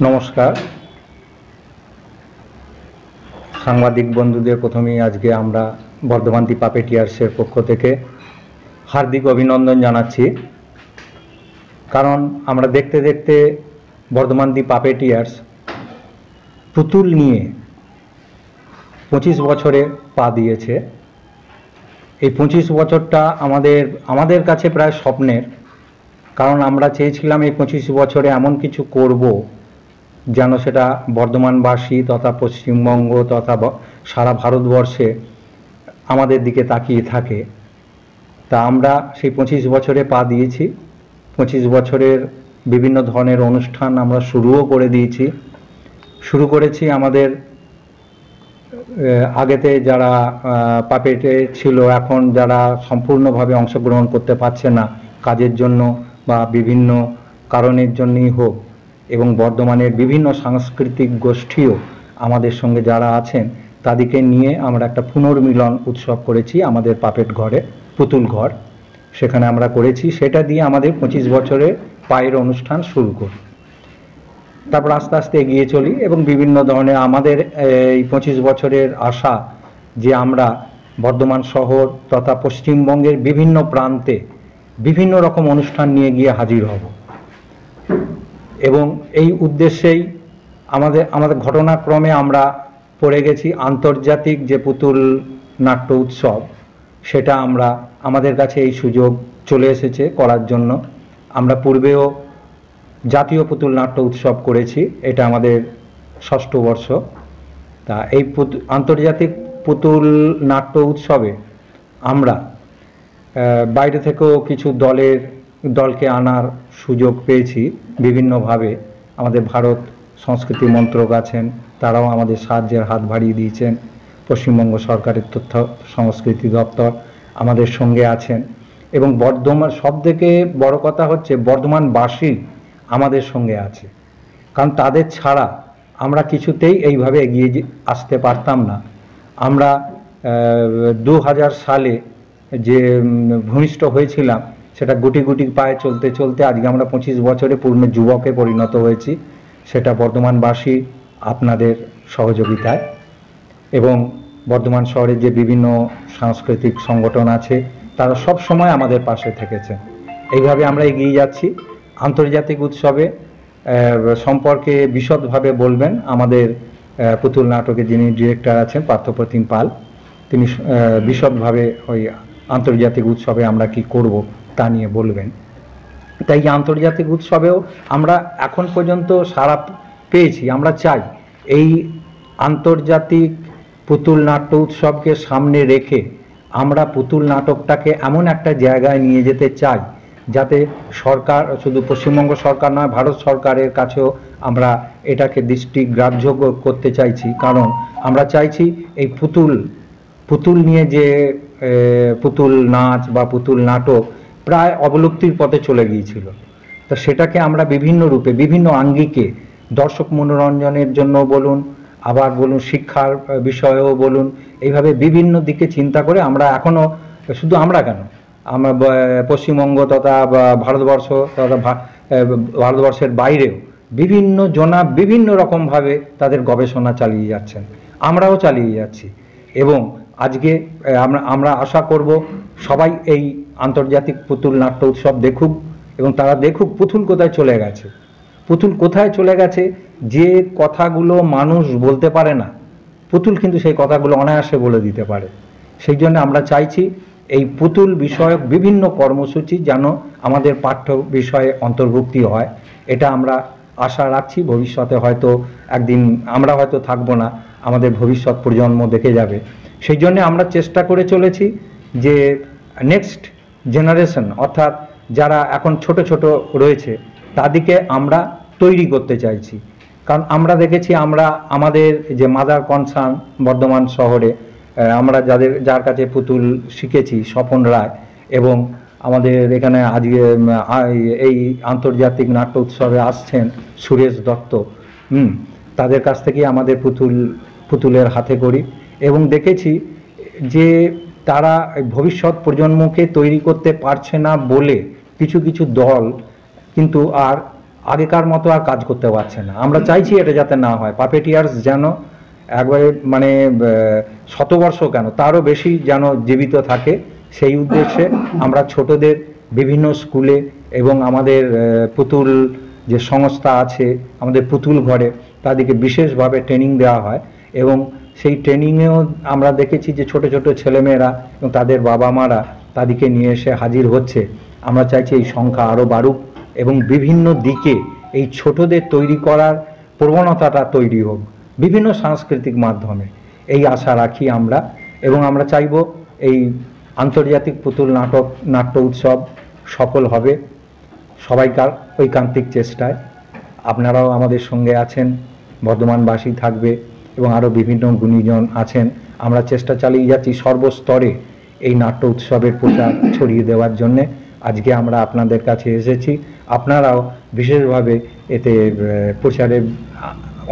নমস্কার সাংবাদিক বন্ধুদের, প্রথমেই আজকে আমরা বর্ধমান দি পাপেটিয়ার্সের পক্ষ থেকে হার্দিক অভিনন্দন জানাচ্ছি। কারণ আমরা দেখতে দেখতে বর্ধমান দি পাপেটিয়ার্স পুতুল নিয়ে 25 বছরে পা দিয়েছে। এই 25 বছরটা আমাদের কাছে প্রায় স্বপ্নের। কারণ আমরা চেয়েছিলাম এই 25 বছরে এমন কিছু করব যেন সেটা বর্ধমানবাসী তথা পশ্চিমবঙ্গ তথা সারা ভারতবর্ষে আমাদের দিকে তাকিয়ে থাকে। তা আমরা সেই 25 বছরে পা দিয়েছি। 25 বছরের বিভিন্ন ধরনের অনুষ্ঠান আমরা শুরুও করে দিয়েছি। শুরু করেছি আমাদের আগেতে যারা পাপেটে ছিল, এখন যারা সম্পূর্ণভাবে অংশগ্রহণ করতে পারছে না কাজের জন্য বা বিভিন্ন কারণের জন্যই হোক, এবং বর্ধমানের বিভিন্ন সাংস্কৃতিক গোষ্ঠীও আমাদের সঙ্গে যারা আছেন তাদেরকে নিয়ে আমরা একটা পুনর্মিলন উৎসব করেছি আমাদের পাপেট ঘরে, পুতুল ঘর সেখানে আমরা করেছি। সেটা দিয়ে আমাদের 25 বছরের পায়ের অনুষ্ঠান শুরু করি। তারপর আস্তে আস্তে এগিয়ে চলি এবং বিভিন্ন ধরনের আমাদের এই 25 বছরের আশা যে আমরা বর্ধমান শহর তথা পশ্চিমবঙ্গের বিভিন্ন প্রান্তে বিভিন্ন রকম অনুষ্ঠান নিয়ে গিয়ে হাজির হব। এবং এই উদ্দেশ্যেই আমাদের ঘটনাক্রমে আমরা পড়ে গেছি আন্তর্জাতিক যে পুতুল নাট্য উৎসব, সেটা আমাদের কাছে এই সুযোগ চলে এসেছে করার জন্য। আমরা পূর্বেও জাতীয় পুতুল নাট্য উৎসব করেছি, এটা আমাদের 6ষ্ঠ বর্ষ। তা এই আন্তর্জাতিক পুতুল নাট্য উৎসবে আমরা বাইরে থেকেও কিছু দলকে আনার সুযোগ পেয়েছি বিভিন্নভাবে। আমাদের ভারত সংস্কৃতি মন্ত্রক আছেন, তারাও আমাদের সাহায্যের হাত বাড়িয়ে দিয়েছেন। পশ্চিমবঙ্গ সরকারের তথ্য সংস্কৃতি দপ্তর আমাদের সঙ্গে আছেন। এবং বর্ধমান, সবথেকে বড় কথা হচ্ছে বর্ধমানবাসী আমাদের সঙ্গে আছে। কারণ তাদের ছাড়া আমরা কিছুতেই এইভাবে এগিয়ে আসতে পারতাম না। আমরা 2000 সালে যে ভূমিষ্ঠ হয়েছিলাম, সেটা গুটি গুটি পায়ে চলতে চলতে আজকে আমরা 25 বছরে পূর্ণ যুবকে পরিণত হয়েছি। সেটা বর্ধমানবাসী আপনাদের সহযোগিতায়, এবং বর্ধমান শহরের যে বিভিন্ন সাংস্কৃতিক সংগঠন আছে তারা সব সময় আমাদের পাশে থেকেছেন। এইভাবে আমরা এগিয়ে যাচ্ছি। আন্তর্জাতিক উৎসবে সম্পর্কে বিশদভাবে বলবেন আমাদের পুতুল নাটকে যিনি ডিরেক্টর আছেন পার্থপ্রতিম পাল, তিনি বিশদভাবে ওই আন্তর্জাতিক উৎসবে আমরা কি করব তা নিয়ে বলবেন। তাই আন্তর্জাতিক উৎসবেও আমরা এখন পর্যন্ত সাড়া পেয়েছি। আমরা চাই এই আন্তর্জাতিক পুতুল নাট্য উৎসবকে সামনে রেখে আমরা পুতুল নাটকটাকে এমন একটা জায়গায় নিয়ে যেতে চাই যাতে সরকার, শুধু পশ্চিমবঙ্গ সরকার নয়, ভারত সরকারের কাছেও আমরা এটাকে দৃষ্টিগ্রাহ্য করতে চাইছি। কারণ আমরা চাইছি এই পুতুল নিয়ে যে পুতুল নাচ বা পুতুল নাটক প্রায় অবলুপ্তির পথে চলে গিয়েছিল। তো সেটাকে আমরা বিভিন্ন রূপে, বিভিন্ন আঙ্গিকে, দর্শক মনোরঞ্জনের জন্য বলুন, আবার বলুন শিক্ষার বিষয়েও বলুন, এইভাবে বিভিন্ন দিকে চিন্তা করে আমরা এখনও, শুধু আমরা কেন, আমরা পশ্চিমবঙ্গ তথা ভারতবর্ষ তথা ভারতবর্ষের বাইরেও বিভিন্ন জনা বিভিন্ন রকমভাবে তাদের গবেষণা চালিয়ে যাচ্ছেন, আমরাও চালিয়ে যাচ্ছি। এবং আজকে আমরা আশা করব সবাই এই আন্তর্জাতিক পুতুল নাট্য উৎসব দেখুক, এবং তারা দেখুক পুতুল কোথায় চলে গেছে। পুতুল কোথায় চলে গেছে, যে কথাগুলো মানুষ বলতে পারে না, পুতুল কিন্তু সেই কথাগুলো অনায়াসে বলে দিতে পারে। সেই জন্য আমরা চাইছি এই পুতুল বিষয়ক বিভিন্ন কর্মসূচি যেন আমাদের পাঠ্য বিষয়ে অন্তর্ভুক্তি হয়। এটা আমরা আশা রাখছি। ভবিষ্যতে হয়তো একদিন আমরা হয়তো থাকবো না, আমাদের ভবিষ্যৎ প্রজন্ম দেখে যাবে। সেই জন্য আমরা চেষ্টা করে চলেছি যে নেক্সট জেনারেশন, অর্থাৎ যারা এখন ছোট ছোট রয়েছে, তাদেরকে আমরা তৈরি করতে চাইছি। কারণ আমরা দেখেছি, আমাদের যে মাদার কনসার্ন বর্ধমান শহরে, আমরা যার কাছে পুতুল শিখেছি, স্বপন রায়, এবং আমাদের এখানে আজকে এই আন্তর্জাতিক নাট্য উৎসবে আসছেন সুরেশ দত্ত, তাদের কাছ থেকেই আমাদের পুতুলের হাতে করি। এবং দেখেছি যে তারা ভবিষ্যৎ প্রজন্মকে তৈরি করতে পারছে না বলে কিছু কিছু দল কিন্তু আর আগেকার মতো আর কাজ করতে পারছে না। আমরা চাইছি এটা যাতে না হয়, পাপেটিয়ার্স যেন একবারে মানে শতবর্ষ কেন তারও বেশি যেন জীবিত থাকে, সেই উদ্দেশ্যে আমরা ছোটদের বিভিন্ন স্কুলে এবং আমাদের পুতুল যে সংস্থা আছে আমাদের পুতুল ঘরে তাদেরকে বিশেষভাবে ট্রেনিং দেওয়া হয়, এবং সেই ট্রেনিংয়েও আমরা দেখেছি যে ছোট ছোট ছেলেমেয়েরা এবং তাদের বাবা মারা তাদেরকে নিয়ে এসে হাজির হচ্ছে। আমরা চাইছি এই সংখ্যা আরও বাড়ুক এবং বিভিন্ন দিকে এই ছোটদের তৈরি করার প্রবণতাটা তৈরি হোক বিভিন্ন সাংস্কৃতিক মাধ্যমে, এই আশা রাখি আমরা। এবং আমরা চাইব এই আন্তর্জাতিক পুতুল নাট্য উৎসব সফল হবে সবাইকার ঐকান্তিক চেষ্টায়। আপনারাও আমাদের সঙ্গে আছেন, বর্ধমানবাসী থাকবে এবং আরও বিভিন্ন গুণীজন আছেন। আমরা চেষ্টা চালিয়ে যাচ্ছি সর্বস্তরে এই নাট্য উৎসবের প্রচার ছড়িয়ে দেওয়ার জন্যে। আজকে আমরা আপনাদের কাছে এসেছি, আপনারাও বিশেষভাবে এতে প্রচারে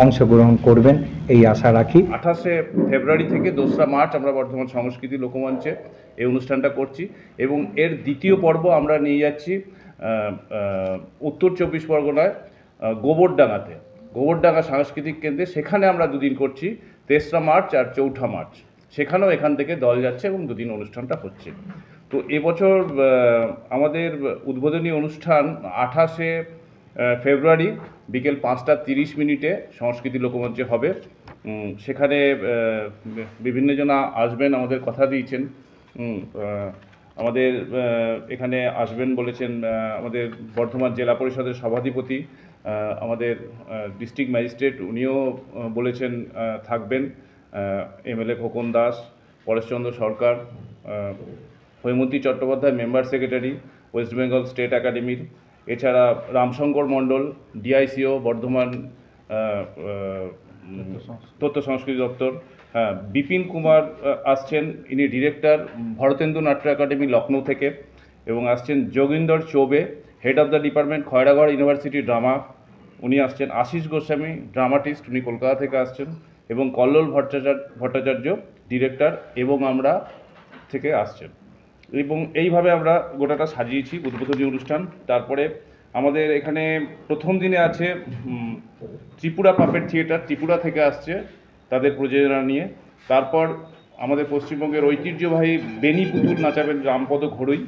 অংশগ্রহণ করবেন এই আশা রাখি। 28শে ফেব্রুয়ারি থেকে 2রা মার্চ আমরা বর্ধমান সংস্কৃতি লোকমঞ্চে এই অনুষ্ঠানটা করছি, এবং এর দ্বিতীয় পর্ব আমরা নিয়ে যাচ্ছি উত্তর 24 পরগনায় গোবরডাঙ্গা সাংস্কৃতিক কেন্দ্রে। সেখানে আমরা দুদিন করছি, 3রা মার্চ আর 4ঠা মার্চ। সেখানেও এখান থেকে দল যাচ্ছে এবং দুদিন অনুষ্ঠানটা হচ্ছে। তো এবছর আমাদের উদ্বোধনী অনুষ্ঠান 28শে ফেব্রুয়ারি বিকেল 5:30 সংস্কৃতি লোকমঞ্চে হবে। সেখানে বিভিন্ন জনা আসবেন, আমাদের কথা দিয়েছেন। আমাদের এখানে আসবেন বলেছেন আমাদের বর্ধমান জেলা পরিষদের সভাধিপতি, আমাদের ডিস্ট্রিক্ট ম্যাজিস্ট্রেট, উনিও বলেছেন থাকবেন। MLA Khokon Das, Pareshchandra Sarkar, Haimanti Chattopadhyay member secretary West Bengal State একাডেমির, এছাড়া রামশঙ্কর মণ্ডল ডিআইসিও বর্ধমান তথ্য সংস্কৃতি দপ্তর, বিপিন কুমার আসছেন, ইনি ডিরেক্টর ভরতেন্দু নাট্য একাডেমি লখনৌ থেকে, এবং আসছেন Joginder Choubey, head of the department Khairagarh university drama, উনি আসছেন। আশিস গোস্বামী ড্রামাটিস্ট, উনি কলকাতা থেকে আসছেন, এবং কল্লোল ভট্টাচার্য ডিরেক্টর এবং আমরা থেকে আসছেন। এবং এইভাবে আমরা গোটাটা সাজিয়েছি উদ্বোধনী অনুষ্ঠান। তারপরে আমাদের এখানে প্রথম দিনে আছে ত্রিপুরা পাপেট থিয়েটার, ত্রিপুরা থেকে আসছে তাদের প্রযোজনা নিয়ে। তারপর আমাদের পশ্চিমবঙ্গের ঐতিহ্যবাহী বেনি পুতুল নাচাবেন রামপদ ঘড়ুই।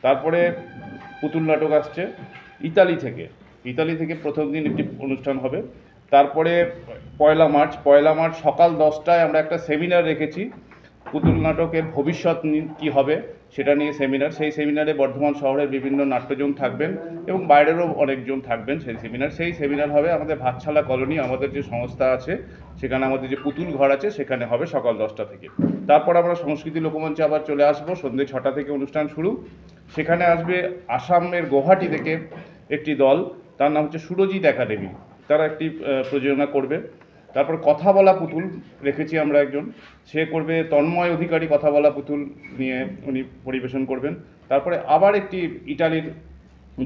তারপরে পুতুল নাটক আসছে ইতালি থেকে প্রথম দিন একটি অনুষ্ঠান হবে। তারপরে পয়লা মার্চ সকাল 10টায় আমরা একটা সেমিনার রেখেছি, পুতুল নাটকের ভবিষ্যৎ কী হবে সেটা নিয়ে সেমিনার। সেই সেমিনারে বর্ধমান শহরের বিভিন্ন নাট্যজন থাকবেন এবং বাইরেরও অনেকজন থাকবেন সেই সেমিনার হবে আমাদের ভাতশালা কলোনি, আমাদের যে সংস্থা আছে সেখানে, আমাদের যে পুতুল ঘর আছে সেখানে হবে সকাল 10টা থেকে। তারপর আমরা সংস্কৃতি লোকমঞ্চে আবার চলে আসবো, সন্ধ্যে 6টা থেকে অনুষ্ঠান শুরু। সেখানে আসবে আসামের গুয়াহাটি থেকে একটি দল, তার নাম হচ্ছে সুরজিৎ একাডেমি, তারা একটি প্রযোজনা করবে। তারপর কথা বলা পুতুল রেখেছি আমরা একজন, সে করবে তন্ময় অধিকারী, কথা বলা পুতুল নিয়ে উনি পরিবেশন করবেন। তারপরে আবার একটি ইটালির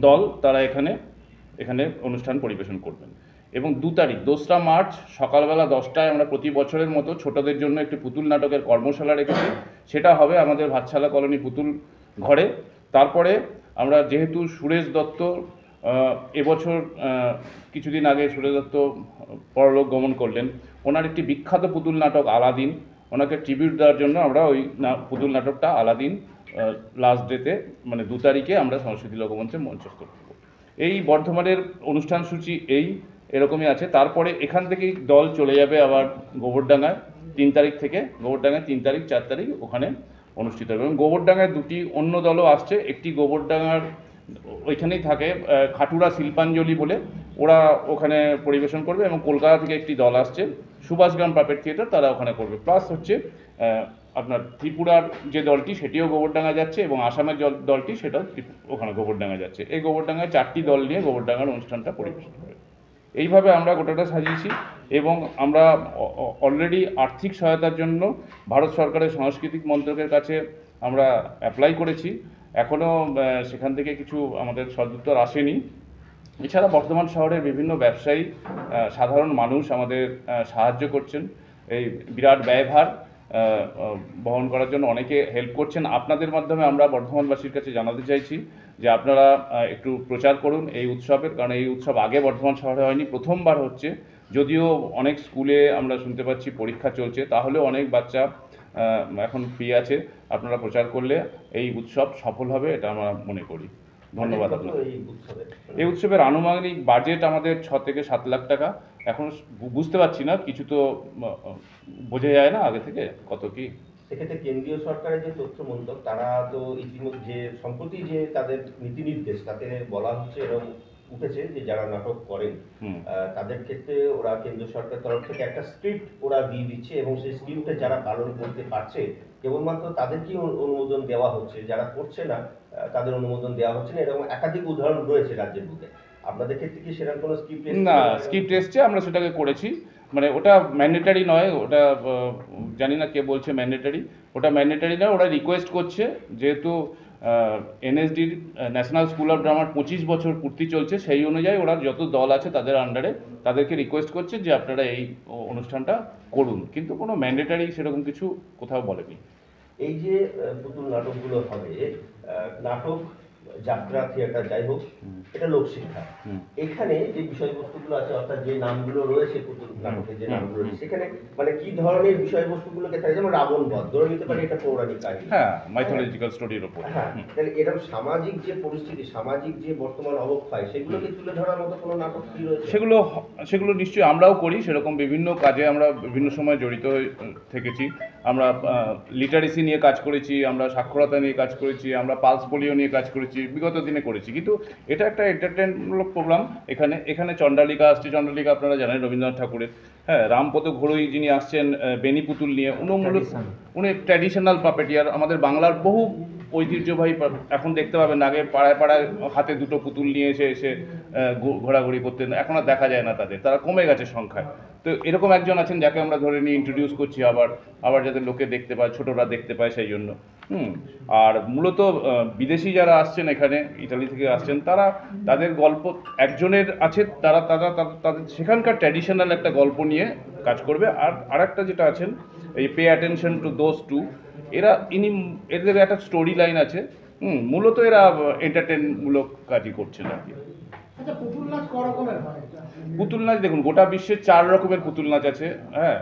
দল, তারা এখানে অনুষ্ঠান পরিবেশন করবেন। এবং 2 তারিখ 2রা মার্চ সকালবেলা 10টায় আমরা প্রতি বছরের মতো ছোটদের জন্য একটি পুতুল নাটকের কর্মশালা রেখেছি, সেটা হবে আমাদের ভাতশালা কলোনি পুতুল ঘরে। তারপরে আমরা যেহেতু সুরেশ দত্ত এবছর কিছুদিন আগে সুরেশ দত্ত পরলোক গমন করলেন, ওনার একটি বিখ্যাত পুতুল নাটক আলাদিন, ওনাকে ট্রিবিউট দেওয়ার জন্য আমরা ওই পুতুল নাটকটা আলাদিন লাস্ট ডেতে মানে 2 তারিখে আমরা সংস্কৃতি লোকমঞ্চে মঞ্চস্থ করব। এই বর্ধমানের অনুষ্ঠান সূচি এরকমই আছে। তারপরে এখান থেকেই দল চলে যাবে আবার গোবরডাঙ্গায় 3 তারিখ থেকে, গোবরডাঙ্গায় 3 তারিখ 4 তারিখ ওখানে অনুষ্ঠিত হবে। এবং গোবরডাঙ্গায় 2টি অন্য দলও আসছে, একটি গোবরডাঙ্গার ওইখানেই থাকে খাটুরা শিল্পাঞ্জলি বলে, ওরা ওখানে পরিবেশন করবে, এবং কলকাতা থেকে একটি দল আসছে সুভাষগ্রাম পাপেট থিয়েটার, তারা ওখানে করবে। প্লাস হচ্ছে আপনার ত্রিপুরার যে দলটি সেটিও গোবরডাঙ্গা যাচ্ছে, এবং আসামের দলটি সেটাও ওখানে গোবরডাঙ্গা যাচ্ছে। এই গোবরডাঙ্গায় 4টি দল নিয়ে গোবরডাঙ্গার অনুষ্ঠানটা পরিবেশন করে। এইভাবে আমরা গোটাটা সাজিয়েছি, এবং আমরা অলরেডি আর্থিক সহায়তার জন্য ভারত সরকারের সাংস্কৃতিক মন্ত্রকের কাছে আমরা অ্যাপ্লাই করেছি, এখনও সেখান থেকে কিছু আমাদের সদুত্তর আসেনি। এছাড়া বর্ধমান শহরের বিভিন্ন ব্যবসায়ী, সাধারণ মানুষ আমাদের সাহায্য করছেন। এই বিরাট ব্যয়ভার বহন করার জন্য অনেকে হেল্প করছেন। আপনাদের মাধ্যমে আমরা বর্ধমানবাসীর কাছে জানাতে চাইছি যে আপনারা একটু প্রচার করুন এই উৎসবের, কারণ এই উৎসব আগে বর্ধমান শহরে হয়নি, প্রথমবার হচ্ছে। যদিও অনেক স্কুলে আমরা শুনতে পাচ্ছি পরীক্ষা চলছে, তাহলেও অনেক বাচ্চা এখন ফ্রি আছে। আপনারা প্রচার করলে এই উৎসব সফল হবে, এটা আমরা মনে করি। ধন্যবাদ আপনাকে। এই উৎসবের আনুমানিক বাজেট আমাদের 6 থেকে 7 লাখ টাকা। এখন বুঝতে পারছি না, কিছু তো বোঝা যায় না আগে থেকে কত কি। সেক্ষেত্রে কেন্দ্রীয় সরকারের যে তথ্য মন্ত্রক, তারা তো ইতিমধ্যে সম্প্রতি যে তাদের নীতি নির্দেশ, তাতে বলা হচ্ছে এরকম উঠেছে যে যারা নাটক করেন তাদের ক্ষেত্রে ওরা কেন্দ্র সরকারের তরফ থেকে একটা স্ক্রিপ্ট ওরা দিয়ে দিচ্ছে, এবং সেই স্ক্রিপ্টে যারা পালন করতে পারছে কেবলমাত্র তাদেরকেই অনুমোদন দেওয়া হচ্ছে, যারা করছে না তাদের অনুমোদন দেওয়া হচ্ছে না। এরকম একাধিক উদাহরণ রয়েছে রাজ্যের বুকে। আপনাদের ক্ষেত্রে কি সেরকম কোনো স্ক্রিপ্ট না, স্ক্রিপ্ট এসছে, আমরা সেটাকে করেছি। মানে ওটা ম্যান্ডেটারি নয়, ওটা জানি না কে বলছে ম্যান্ডেটারি, ওটা ম্যান্ডেটারি নয়, ওরা রিকোয়েস্ট করছে। যেহেতু এনএসডির ন্যাশনাল স্কুল অফ ড্রামার 25 বছর পূর্তি চলছে, সেই অনুযায়ী ওরা যত দল আছে তাদের আন্ডারে তাদেরকে রিকোয়েস্ট করছে যে আপনারা এই অনুষ্ঠানটা করুন, কিন্তু কোনো ম্যান্ডেটারি সেরকম কিছু কোথাও বলেনি। এই যে পুতুল নাটকগুলো হবে, নাটক, যাত্রা, থিয়েটার, যাই হোক, এটা লোকশিক্ষা। এখানে যে বিষয়বস্তুগুলো আছে, অর্থাৎ যে নামগুলো রয়েছে পুতুল নাটকের, যে নামগুলো রয়েছে, সেখানে মানে কি ধরনের বিষয়বস্তুগুলোকে থাকে? যেমন রাবণ বধ ধরে নিতে পারি, এটা পৌরাণিক কাহিনী, হ্যাঁ, মাইথোলজিক্যাল স্টোরির উপর। হ্যাঁ, তাহলে এরকম সামাজিক যে পরিস্থিতি, সামাজিক যে বর্তমান অবক্ষয়, সেগুলোকে তুলে ধরার মতো কোনো নাটক কি রয়েছে? সেগুলো নিশ্চয়ই আমরাও করি, সেরকম বিভিন্ন কাজে আমরা বিভিন্ন সময় জড়িত হয়ে থেকেছি। আমরা লিটারেসি নিয়ে কাজ করেছি, আমরা সাক্ষরতা নিয়ে কাজ করেছি, আমরা পালস পোলিও নিয়ে কাজ করেছি, বিগত দিনে করেছি। কিন্তু এটা একটা এন্টারটেনমূলক প্রোগ্রাম। এখানে চণ্ডালিকা আসছে, চণ্ডালিকা আপনারা জানেন রবীন্দ্রনাথ ঠাকুরের। হ্যাঁ, রামপদ ঘোড়ই যিনি আসছেন বেনি পুতুল নিয়ে, উনি ট্র্যাডিশনাল পাপেটিয়ার। আমাদের বাংলার বহু ঐতিহ্যবাহী এখন দেখতে পাবেন, আগে পাড়ায় পাড়ায় হাতে দুটো পুতুল নিয়ে এসে ঘোরাঘুরি করতেন, এখন আর দেখা যায় না তাদের, তারা কমে গেছে সংখ্যায়। তো এরকম একজন আছেন যাকে আমরা ধরে নিয়ে ইন্ট্রোডিউস করছি, আবার যাতে লোকে দেখতে পায়, ছোটরা দেখতে পায়, সেই জন্য। আর মূলত বিদেশি যারা আসছেন, এখানে ইতালি থেকে আসছেন, তাদের গল্প একজনের আছে, তাদের সেখানকার ট্র্যাডিশনাল একটা গল্প নিয়ে কাজ করবে। আর আরেকটা যেটা আছেন, এই pay attention to those two, এদের একটা স্টোরি লাইন আছে। মূলত এরা এন্টারটেনমূলক কাজই করছেন আর কি। পুতুল নাচ দেখুন, গোটা বিশ্বে 4 রকমের পুতুল নাচ আছে। হ্যাঁ,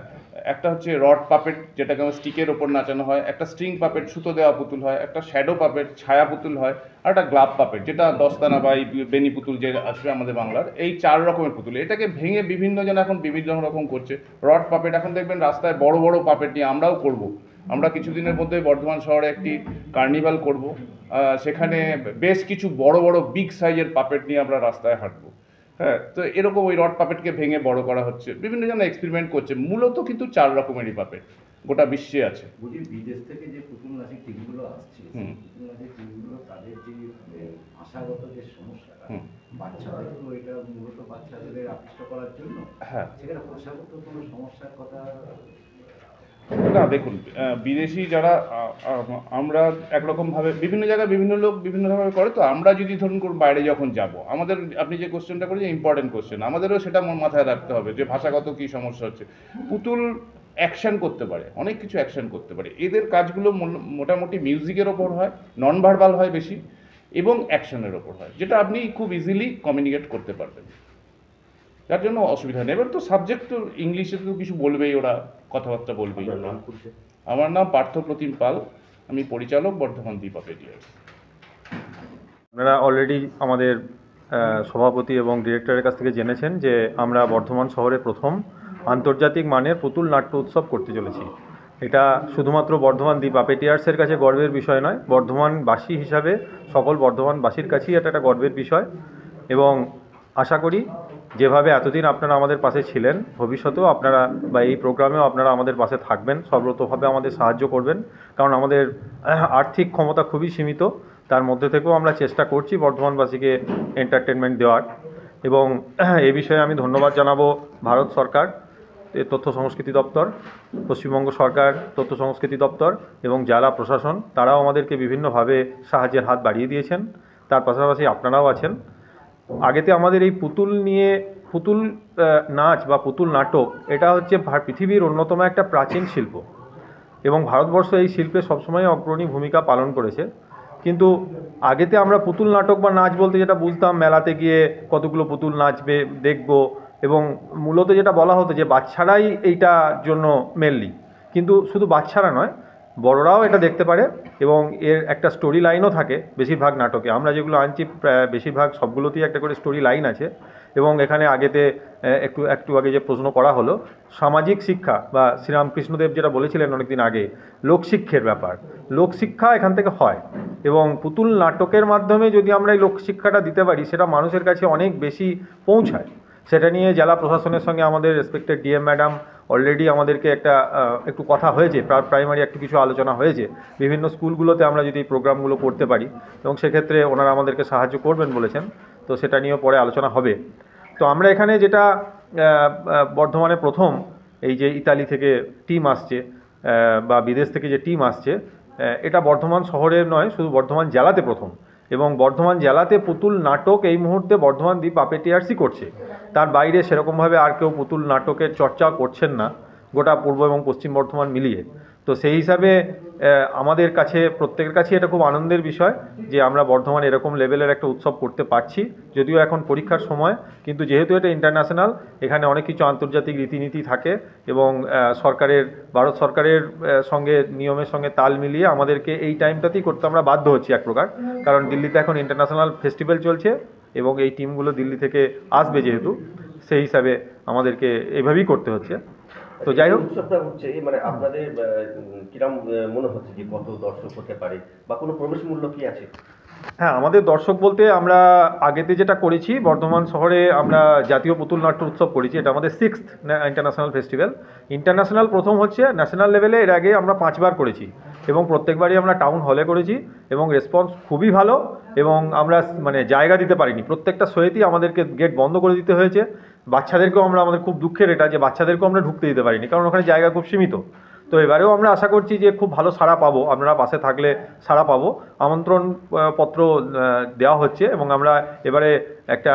একটা হচ্ছে রড পাপেট, যেটাকে আমার স্টিকের ওপর নাচানো হয়, একটা স্ট্রিং পাপেট, সুতো দেওয়া পুতুল হয়, একটা শ্যাডো পাপেট, ছায়া পুতুল হয়, আর একটা গ্লাভ পাপেট, যেটা দস্তানা বা বেনি পুতুল যে আসবে আমাদের বাংলার। এই 4 রকমের পুতুল, এটাকে ভেঙে বিভিন্ন জন এখন বিভিন্ন রকম করছে। রড পাপেট, এখন দেখবেন রাস্তায় বড় বড় পাপেট নিয়ে আমরাও করব। আমরা কিছুদিনের মধ্যে বর্ধমান শহরে একটি কার্নিভাল করব, সেখানে বেশ কিছু বড় বড় বিগ সাইজের পাপেট নিয়ে আমরা রাস্তায় হাঁটবো। হ্যাঁ, তো এরকম ওই রড পাপেটকে ভেঙে বড় করা হচ্ছে, বিভিন্ন জন এক্সপেরিমেন্ট করছে। মূলত কিন্তু 4 রকমেরই পাপেট গোটা বিশ্বে আছে। বুঝি বিদেশ থেকে যে পুতুল নাচের টিমগুলো আসছে, পুতুল নাচের টিমগুলো তাদের যে ভাষাগত যে সমস্যাটা, বাচ্চাদের তো এটা মূলত বাচ্চাদের আকৃষ্ট করার জন্য, হ্যাঁ, সেখানে ভাষাগত কোনো সমস্যার কথা না। দেখুন, বিদেশি যারা, আমরা একরকমভাবে বিভিন্ন জায়গায় বিভিন্ন লোক বিভিন্নভাবে করে। তো আমরা যদি ধরুন বাইরে যখন যাব, আমাদের, আপনি যে কোশ্চেনটা করেছেন ইম্পর্টেন্ট কোশ্চেন, আমাদেরও সেটা মাথায় রাখতে হবে যে ভাষাগত কী সমস্যা হচ্ছে। পুতুল অ্যাকশন করতে পারে, অনেক কিছু অ্যাকশন করতে পারে। এদের কাজগুলো মোটামুটি মিউজিকের ওপর হয়, নন ভার্বাল হয় বেশি, এবং অ্যাকশনের ওপর হয়, যেটা আপনি খুব ইজিলি কমিউনিকেট করতে পারবেন, যার জন্য অসুবিধা নেই। এবার তো সাবজেক্ট তো ইংলিশে তো কিছু বলবেই, ওরা কথাবার্তা বলবেই। আমার নাম পার্থ প্রতিম পাল, আমি পরিচালক, বর্ধমান দ্বীপ পাপেটিয়ার্স। আপনারা অলরেডি আমাদের সভাপতি এবং ডিরেক্টরের কাছ থেকে জেনেছেন যে আমরা বর্ধমান শহরে প্রথম আন্তর্জাতিক মানের পুতুল নাট্য উৎসব করতে চলেছি। এটা শুধুমাত্র বর্ধমান দ্বীপ পাপেটিয়ার্সের কাছে গর্বের বিষয় নয়, বর্ধমানবাসী হিসাবে সকল বর্ধমানবাসীর কাছেই এটা একটা গর্বের বিষয়। এবং আশা করি যেভাবে এতদিন আপনারা আমাদের পাশে ছিলেন, ভবিষ্যতেও আপনারা বা এই প্রোগ্রামেও আপনারা আমাদের পাশে থাকবেন, সর্বতোভাবে আমাদের সাহায্য করবেন। কারণ আমাদের আর্থিক ক্ষমতা খুবই সীমিত, তার মধ্যে থেকেও আমরা চেষ্টা করছি বর্ধমানবাসীকে এন্টারটেনমেন্ট দেওয়ার। এবং এই বিষয়ে আমি ধন্যবাদ জানাবো ভারত সরকার, তথ্য সংস্কৃতি দপ্তর, পশ্চিমবঙ্গ সরকার তথ্য সংস্কৃতি দপ্তর এবং জেলা প্রশাসন, তারাও আমাদেরকে বিভিন্নভাবে সাহায্যের হাত বাড়িয়ে দিয়েছেন। তার পাশাপাশি আপনারাও আছেন। আগেতে আমাদের এই পুতুল নাচ বা পুতুল নাটক, এটা হচ্ছে পৃথিবীর অন্যতম একটা প্রাচীন শিল্প। এবং ভারতবর্ষ এই শিল্পে সবসময় অগ্রণী ভূমিকা পালন করেছে। কিন্তু আগেতে আমরা পুতুল নাটক বা নাচ বলতে যেটা বুঝতাম, মেলাতে গিয়ে কতগুলো পুতুল নাচবে দেখব, এবং মূলত যেটা বলা হতো যে বাচ্চারাই এইটার জন্য মেনলি, কিন্তু শুধু বাচ্চারা নয়, বড়রাও এটা দেখতে পারে, এবং এর একটা স্টোরি লাইনও থাকে বেশিরভাগ নাটকে। আমরা যেগুলো আনছি বেশিরভাগ সবগুলোতেই একটা করে স্টোরি লাইন আছে। এবং এখানে আগেতে একটু আগে যে প্রশ্ন করা হলো, সামাজিক শিক্ষা বা শ্রীরামকৃষ্ণদেব যেটা বলেছিলেন অনেকদিন আগে, লোকশিক্ষার ব্যাপার, লোকশিক্ষা এখান থেকে হয়। এবং পুতুল নাটকের মাধ্যমে যদি আমরা এই লোকশিক্ষাটা দিতে পারি, সেটা মানুষের কাছে অনেক বেশি পৌঁছায়। সেটা নিয়ে জেলা প্রশাসনের সঙ্গে আমাদের রেসপেক্টেড ডিএম ম্যাডাম অলরেডি আমাদেরকে একটু কথা হয়েছে, প্রাইমারি একটু কিছু আলোচনা হয়েছে। বিভিন্ন স্কুলগুলোতে আমরা যদি এই প্রোগ্রামগুলো করতে পারি, এবং সেক্ষেত্রে ওনারা আমাদেরকে সাহায্য করবেন বলেছেন, তো সেটা নিয়েও পরে আলোচনা হবে। তো আমরা এখানে যেটা বর্ধমানে প্রথম এই যে ইতালি থেকে টিম আসছে বা বিদেশ থেকে যে টিম আসছে, এটা বর্ধমান শহরের নয়, শুধু বর্ধমান জেলাতে প্রথম। এবং বর্ধমান জেলাতে পুতুল নাটক এই মুহূর্তে বর্ধমান দি পাপেটিয়ার্সই করছে। তার বাইরে সেরকমভাবে আর কেউ পুতুল নাটকের চর্চা করছেন না, গোটা পূর্ব এবং পশ্চিম বর্ধমান মিলিয়ে। তো সেই হিসাবে আমাদের কাছে, প্রত্যেকের কাছে এটা খুব আনন্দের বিষয় যে আমরা বর্ধমান এরকম লেভেলের একটা উৎসব করতে পারছি। যদিও এখন পরীক্ষার সময়, কিন্তু যেহেতু এটা ইন্টারন্যাশনাল, এখানে অনেক কিছু আন্তর্জাতিক রীতিনীতি থাকে, এবং ভারত সরকারের সঙ্গে নিয়মের সঙ্গে তাল মিলিয়ে আমাদেরকে এই টাইমটাতেই করতে আমরা বাধ্য হচ্ছি এক প্রকার। কারণ দিল্লিতে এখন ইন্টারন্যাশনাল ফেস্টিভ্যাল চলছে, এবং এই টিমগুলো দিল্লি থেকে আসবে যেহেতু, সেই হিসাবে আমাদেরকে এইভাবেই করতে হচ্ছে। তো যাই হোক, উৎসবটা হচ্ছে মানে আপনাদের কিরম মনে হচ্ছে যে কত দর্শক হতে পারে, বা কোনো প্রবেশ মূল্য কি আছে? হ্যাঁ, আমাদের দর্শক বলতে আমরা আগেতে যেটা করেছি, বর্ধমান শহরে আমরা জাতীয় পুতুল নাট্য উৎসব করেছি। এটা আমাদের 6th ইন্টারন্যাশনাল ফেস্টিভ্যাল। ইন্টারন্যাশনাল প্রথম হচ্ছে, ন্যাশনাল লেভেলে এর আগে আমরা 5 বার করেছি, এবং প্রত্যেকবারই আমরা টাউন হলে করেছি, এবং রেসপন্স খুবই ভালো। এবং আমরা মানে জায়গা দিতে পারিনি, প্রত্যেকটা শোয়েতেই আমাদেরকে গেট বন্ধ করে দিতে হয়েছে। বাচ্চাদেরকেও আমাদের খুব দুঃখের এটা যে বাচ্চাদেরকেও আমরা ঢুকতে দিতে পারিনি, কারণ ওখানে জায়গা খুব সীমিত। তো এবারেও আমরা আশা করছি যে খুব ভালো সাড়া পাবো, আপনারা পাশে থাকলে সাড়া পাবো। আমন্ত্রণ পত্র দেওয়া হচ্ছে, এবং আমরা এবারে একটা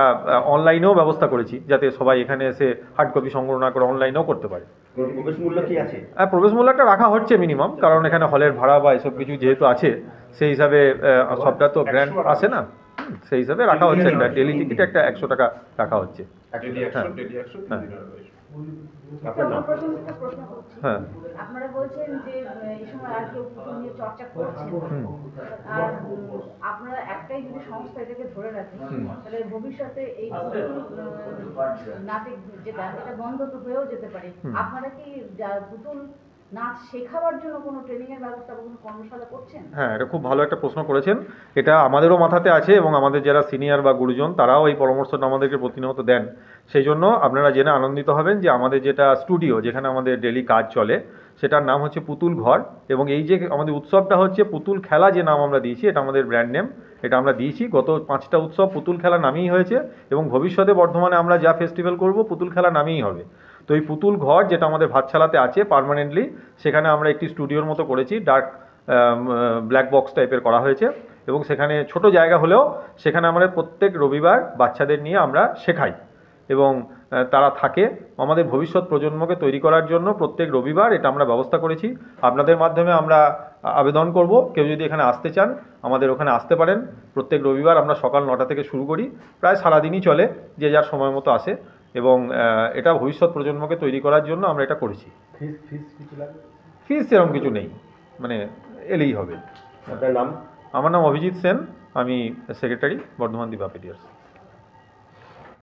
অনলাইনেও ব্যবস্থা করেছি, যাতে সবাই এখানে এসে হার্ড কপি সংগ্রহ না করে অনলাইনেও করতে পারে। কোনো প্রবেশ মূল্য কি আছে? হ্যাঁ, প্রবেশ মূল্য একটা রাখা হচ্ছে মিনিমাম, কারণ এখানে হলের ভাড়া বা এসব কিছু যেহেতু আছে, সেই হিসাবে সবটা তো গ্র্যান্ড আসে না, সেই হিসাবে রাখা হচ্ছে। একটা ডেলি টিকিট একটা 100 টাকা রাখা হচ্ছে। হ্যাঁ। হ্যাঁ, আপনারা বলছেন যে এই সময় আর কেউ পুতুল নিয়ে চর্চা করছেন, আর আপনারা একটাই যদি সংস্থা এটাকে ধরে রাখেন, তাহলে ভবিষ্যতে এই পুতুল নাটক যেটা, এটা বন্ধ তো হয়েও যেতে পারে। আপনারা কি পুতুল নাচ শেখাবার জন্য কোনো ট্রেনিং এর ব্যবস্থা বা কোনো কর্মশালা করছেন? হ্যাঁ, এটা খুব ভালো একটা প্রশ্ন করেছেন। এটা আমাদেরও মাথাতে আছে, এবং আমাদের যারা সিনিয়র বা গুরুজন তারাও এই পরামর্শটা আমাদেরকে প্রতিনিয়ত দেন। সেই জন্য আপনারা জেনে আনন্দিত হবেন যে আমাদের যেটা স্টুডিও, যেখানে আমাদের ডেলি কাজ চলে, সেটার নাম হচ্ছে পুতুল ঘর। এবং এই যে আমাদের উৎসবটা হচ্ছে পুতুল খেলা, যে নাম আমরা দিয়েছি, এটা আমাদের ব্র্যান্ড নেম, এটা আমরা দিয়েছি। গত 5টা উৎসব পুতুল খেলা নামেই হয়েছে, এবং ভবিষ্যতে বর্ধমানে আমরা যা ফেস্টিভ্যাল করব পুতুল খেলা নামেই হবে। তো এই পুতুল ঘর, যেটা আমাদের ভাতশালাতে আছে পার্মানেন্টলি, সেখানে আমরা একটি স্টুডিওর মতো করেছি, ডার্ক ব্ল্যাক বক্স টাইপের করা হয়েছে। এবং সেখানে ছোট জায়গা হলেও সেখানে আমরা প্রত্যেক রবিবার বাচ্চাদের নিয়ে আমরা শেখাই, এবং তারা থাকে। আমাদের ভবিষ্যৎ প্রজন্মকে তৈরি করার জন্য প্রত্যেক রবিবার এটা আমরা ব্যবস্থা করেছি। আপনাদের মাধ্যমে আমরা আবেদন করব, কেউ যদি এখানে আসতে চান আমাদের ওখানে আসতে পারেন। প্রত্যেক রবিবার আমরা সকাল 9টা থেকে শুরু করি, প্রায় সারাদিনই চলে, যে যার সময় মতো আসে। এবং এটা ভবিষ্যৎ প্রজন্মকে তৈরি করার জন্য আমরা এটা করেছি। ফিস সেরকম কিছু নেই, মানে এলেই হবে। আপনার নাম? আমার নাম অভিজিৎ সেন, আমি সেক্রেটারি, বর্ধমান দি পাপেটিয়ার্স।